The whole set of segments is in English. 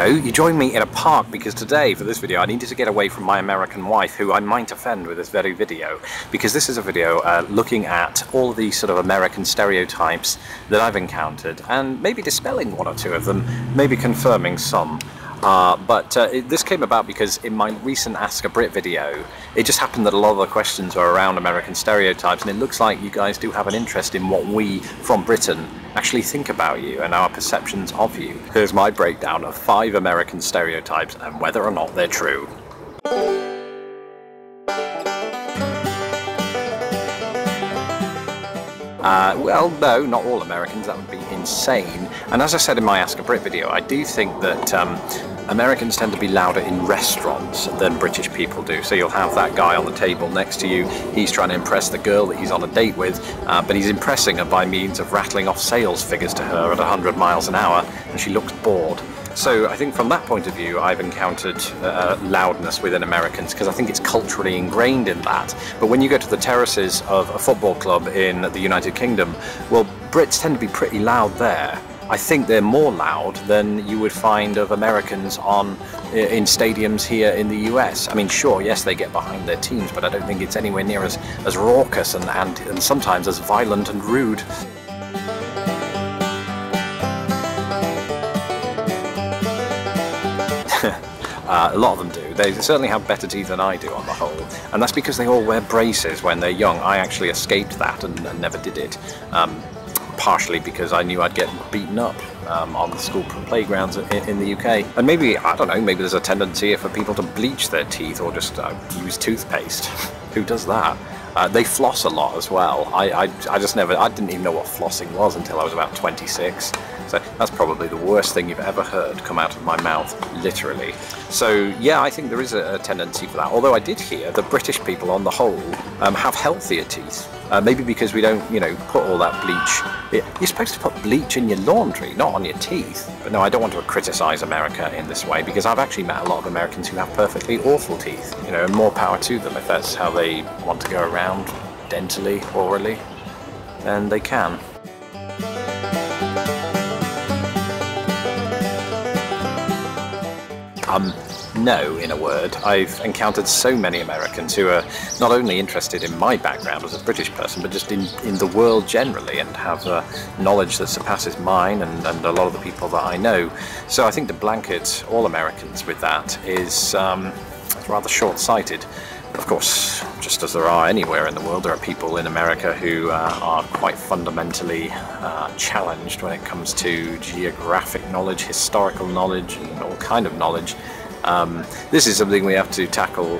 Hello, you join me in a park because today, for this video, I needed to get away from my American wife, who I might offend with this very video, because this is a video looking at all these sort of American stereotypes that I've encountered, and maybe dispelling one or two of them, maybe confirming some. This came about because in my recent Ask a Brit video, it just happened that a lot of the questions were around American stereotypes, and it looks like you guys do have an interest in what we from Britain actually think about you and our perceptions of you. Here's my breakdown of 5 American stereotypes and whether or not they're true. Well, no, not all Americans, that would be insane. And as I said in my Ask a Brit video, I do think that Americans tend to be louder in restaurants than British people do. So you'll have that guy on the table next to you, he's trying to impress the girl that he's on a date with, but he's impressing her by means of rattling off sales figures to her at 100 miles an hour, and she looks bored. So I think from that point of view, I've encountered loudness within Americans because I think it's culturally ingrained in that. But when you go to the terraces of a football club in the United Kingdom, well, Brits tend to be pretty loud there. I think they're more loud than you would find of Americans in stadiums here in the US. I mean, sure, yes, they get behind their teams, but I don't think it's anywhere near as raucous and sometimes as violent and rude. A lot of them do. They certainly have better teeth than I do on the whole, and that's because they all wear braces when they're young. I actually escaped that and never did it, partially because I knew I'd get beaten up on the school playgrounds in the UK. And maybe, I don't know, maybe there's a tendency for people to bleach their teeth or just use toothpaste. Who does that? They floss a lot as well. I didn't even know what flossing was until I was about 26. So that's probably the worst thing you've ever heard come out of my mouth, literally. So yeah, I think there is a tendency for that. Although I did hear that British people on the whole have healthier teeth. Maybe because we don't, put all that bleach. You're supposed to put bleach in your laundry, not on your teeth. But no, I don't want to criticize America in this way, because I've actually met a lot of Americans who have perfectly awful teeth. And more power to them if that's how they want to go around dentally, orally, and they can. No, in a word. I've encountered so many Americans who are not only interested in my background as a British person, but just in the world generally, and have knowledge that surpasses mine and a lot of the people that I know. So I think to blanket all Americans with that is rather short-sighted. Of course, just as there are anywhere in the world, there are people in America who are quite fundamentally challenged when it comes to geographic knowledge, historical knowledge, and all kind of knowledge. This is something we have to tackle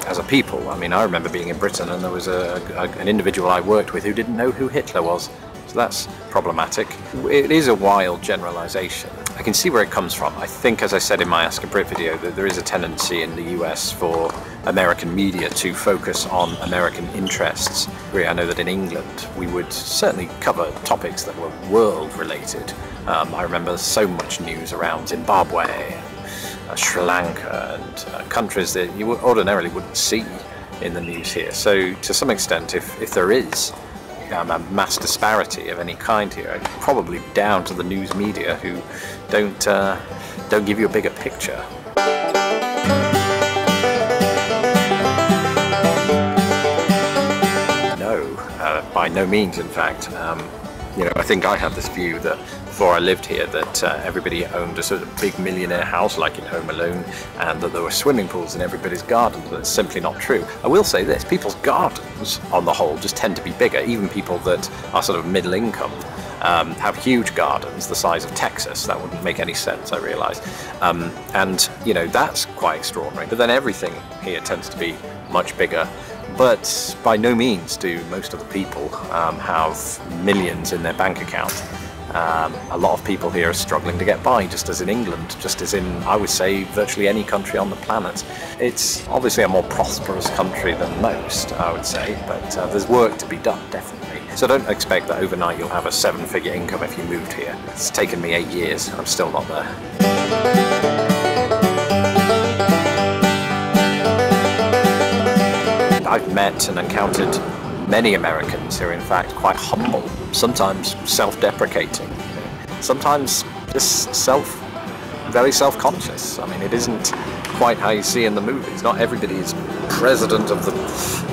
as a people. I mean, I remember being in Britain and there was an individual I worked with who didn't know who Hitler was. So that's problematic. It is a wild generalization. I can see where it comes from. I think, as I said in my Ask a Brit video, that there is a tendency in the US for American media to focus on American interests. I know that in England we would certainly cover topics that were world related. I remember so much news around Zimbabwe, Sri Lanka, and countries that you ordinarily wouldn't see in the news here. So to some extent, if there is a mass disparity of any kind here, it's probably down to the news media who don't give you a bigger picture. No, by no means, in fact. I think I had this view that before I lived here that everybody owned a sort of big millionaire house like in Home Alone, and that there were swimming pools in everybody's garden. But it's simply not true. I will say this, people's gardens on the whole just tend to be bigger. Even people that are sort of middle income have huge gardens the size of Texas. That wouldn't make any sense, I realise. That's quite extraordinary. But then everything here tends to be much bigger. But by no means do most of the people have millions in their bank account. A lot of people here are struggling to get by, just as in England, just as in, I would say, virtually any country on the planet. It's obviously a more prosperous country than most, I would say, but there's work to be done, definitely. So don't expect that overnight you'll have a 7-figure income if you moved here. It's taken me 8 years, I'm still not there. I've met and encountered many Americans who are in fact quite humble, sometimes self-deprecating, sometimes just very self-conscious. I mean, it isn't quite how you see in the movies. Not everybody is president of the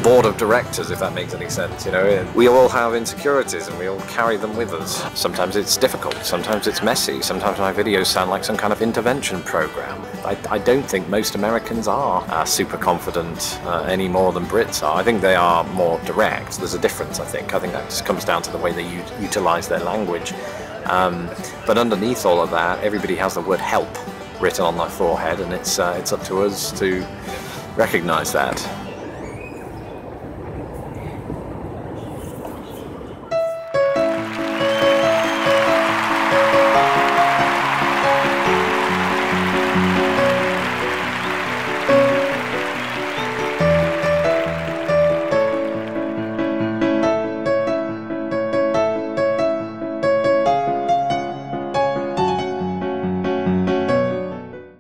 board of directors, if that makes any sense. You know, we all have insecurities and we all carry them with us. Sometimes it's difficult, sometimes it's messy, sometimes my videos sound like some kind of intervention program. I don't think most Americans are super confident any more than Brits are. I think they are more direct. There's a difference, I think. I think that just comes down to the way they utilize their language. But underneath all of that, everybody has the word help written on their forehead, and it's up to us to recognize that.